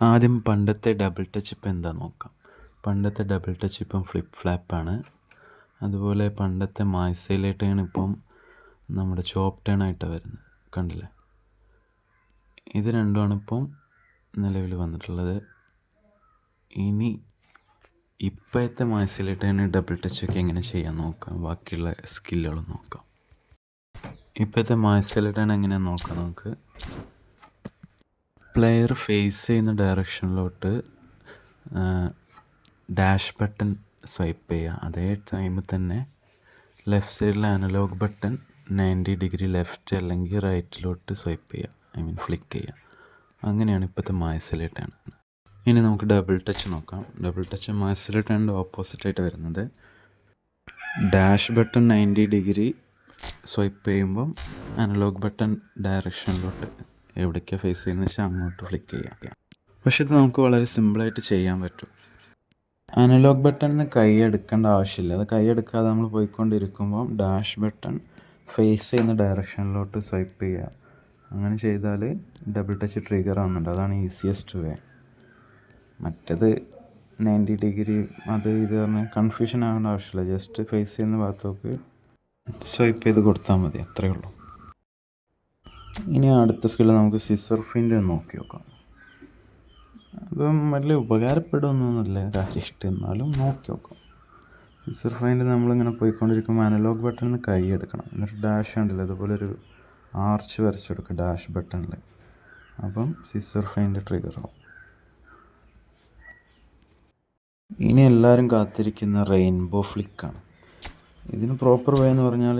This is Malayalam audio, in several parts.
ആദ്യം പണ്ടത്തെ ഡബിൾ ടച്ച് ഇപ്പം എന്താ നോക്കാം. പണ്ടത്തെ ഡബിൾ ടച്ച് ഇപ്പം ഫ്ലിപ്പ് ഫ്ലാപ്പാണ്. അതുപോലെ പണ്ടത്തെ മായ്സയിലെ ടേൺ ഇപ്പം നമ്മുടെ ചോപ്പ് ടേൺ ആയിട്ടാണ് വരുന്നത്. കണ്ടില്ലേ? ഇത് രണ്ടുമാണ് ഇപ്പം നിലവിൽ വന്നിട്ടുള്ളത്. ഇനി ഇപ്പോഴത്തെ മായ്സയിലെ ടേൺ ഡബിൾ ടച്ചൊക്കെ എങ്ങനെ ചെയ്യാൻ നോക്കാം. ബാക്കിയുള്ള സ്കില്ലുകൾ നോക്കാം. ഇപ്പോഴത്തെ മായ്സയിലെ ടേൺ എങ്ങനെയാണെന്ന് നോക്കാം നമുക്ക്. പ്ലെയർ ഫേസ് ചെയ്യുന്ന ഡയറക്ഷനിലോട്ട് ഡാഷ് ബട്ടൺ സ്വൈപ്പ് ചെയ്യുക. അതേ ടൈമിൽ തന്നെ ലെഫ്റ്റ് സൈഡിലെ അനലോഗ് ബട്ടൺ 90 ഡിഗ്രി ലെഫ്റ്റ് അല്ലെങ്കിൽ റൈറ്റിലോട്ട് സ്വൈപ്പ് ചെയ്യുക, ഐ മീൻ ഫ്ലിക്ക് ചെയ്യുക. അങ്ങനെയാണ് ഇപ്പോഴത്തെ മായ്സയിലെ ടേൺ. ഇനി നമുക്ക് ഡബിൾ ടച്ച് നോക്കാം. ഡബിൾ ടച്ച് മായ്സയിലെ ടേണിൻ്റെ ഓപ്പോസിറ്റായിട്ട് വരുന്നത്. ഡാഷ് ബട്ടൺ 90 ഡിഗ്രി സ്വൈപ്പ് ചെയ്യുമ്പം അനലോഗ് ബട്ടൺ ഡയറക്ഷനിലോട്ട് എവിടേക്കാണ് ഫേസ് ചെയ്യുന്നത് വെച്ചാൽ അങ്ങോട്ട് ഫ്ലിക്ക് ചെയ്യാം. പക്ഷെ ഇത് നമുക്ക് വളരെ സിമ്പിളായിട്ട് ചെയ്യാൻ പറ്റും. അനലോഗ് ബട്ടണിന് കൈ എടുക്കേണ്ട ആവശ്യമില്ല. അത് കൈ എടുക്കാതെ നമ്മൾ പോയിക്കൊണ്ടിരിക്കുമ്പോൾ ഡാഷ് ബട്ടൺ ഫേസ് ചെയ്യുന്ന ഡയറക്ഷനിലോട്ട് സ്വൈപ്പ് ചെയ്യുക. അങ്ങനെ ചെയ്താൽ ഡബിൾ ടച്ച് ട്രിഗർ ആവുന്നുണ്ട്. അതാണ് ഈസിയസ്റ്റ് വേ. മറ്റത് 90 ഡിഗ്രി അത് ഇത് പറഞ്ഞാൽ കൺഫ്യൂഷൻ ആവേണ്ട ആവശ്യമില്ല. ജസ്റ്റ് ഫേസ് ചെയ്യുന്ന ഭാഗത്തേക്ക് സ്വൈപ്പ് ചെയ്ത് കൊടുത്താൽ മതി, അത്രയേ ഉള്ളൂ. ഇനി അടുത്ത സ്കില്ല് നമുക്ക് സിസർ ഫിൻഡ് നോക്കി നോക്കാം. അപ്പം വലിയ ഉപകാരപ്പെടുമെന്നൊന്നുമില്ല കാര്യമായിട്ട്, എന്നാലും നോക്കി നോക്കാം. സിസർ ഫൈൻഡ് നമ്മളിങ്ങനെ പോയിക്കൊണ്ടിരിക്കുമ്പോൾ അനലോഗ് ബട്ടണിൽ നിന്ന് കൈ എടുക്കണം. എന്നിട്ട് ഡാഷ് ഉണ്ടല്ലോ, അതുപോലെ ഒരു ആർച്ച് വരച്ചു കൊടുക്കുക ഡാഷ് ബട്ടണിൽ. അപ്പം സിസർ ഫൈൻഡ് ട്രിഗർ ആവും. ഇനി എല്ലാവരും കാത്തിരിക്കുന്ന റെയിൻബോ ഫ്ലിക്കാണ്. ഇതിന് പ്രോപ്പർ വേ എന്ന് പറഞ്ഞാൽ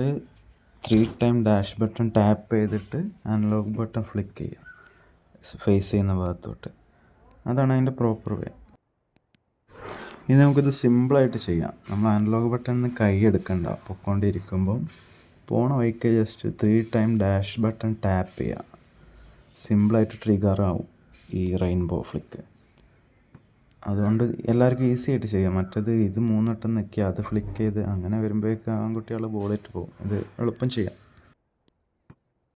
3 ടൈം ഡാഷ് ബട്ടൺ ടാപ്പ് ചെയ്തിട്ട് അനലോഗ് ബട്ടൺ ഫ്ലിക്ക് ചെയ്യുക ഫേസ് ചെയ്യുന്ന ഭാഗത്തോട്ട്. അതാണ് അതിൻ്റെ പ്രോപ്പർ വേ. ഇനി നമുക്കിത് സിമ്പിളായിട്ട് ചെയ്യാം. നമ്മൾ അനലോഗ് ബട്ടണിൽ നിന്ന് കൈ എടുക്കണ്ട. പൊയ്ക്കൊണ്ടിരിക്കുമ്പം പോണ വഴിക്ക് just 3 time dash button tap ചെയ്യുക. സിമ്പിളായിട്ട് ട്രിഗർ ആവും ഈ റെയിൻബോ ഫ്ലിക്ക്. അതുകൊണ്ട് എല്ലാവർക്കും ഈസി ആയിട്ട് ചെയ്യാം. മറ്റത് ഇത് 3 വട്ടം നിൽക്കുക, അത് ഫ്ലിക്ക് ചെയ്ത് അങ്ങനെ വരുമ്പോഴേക്കും ആൺകുട്ടികൾ ബോളിട്ട് പോകും. ഇത് എളുപ്പം ചെയ്യാം.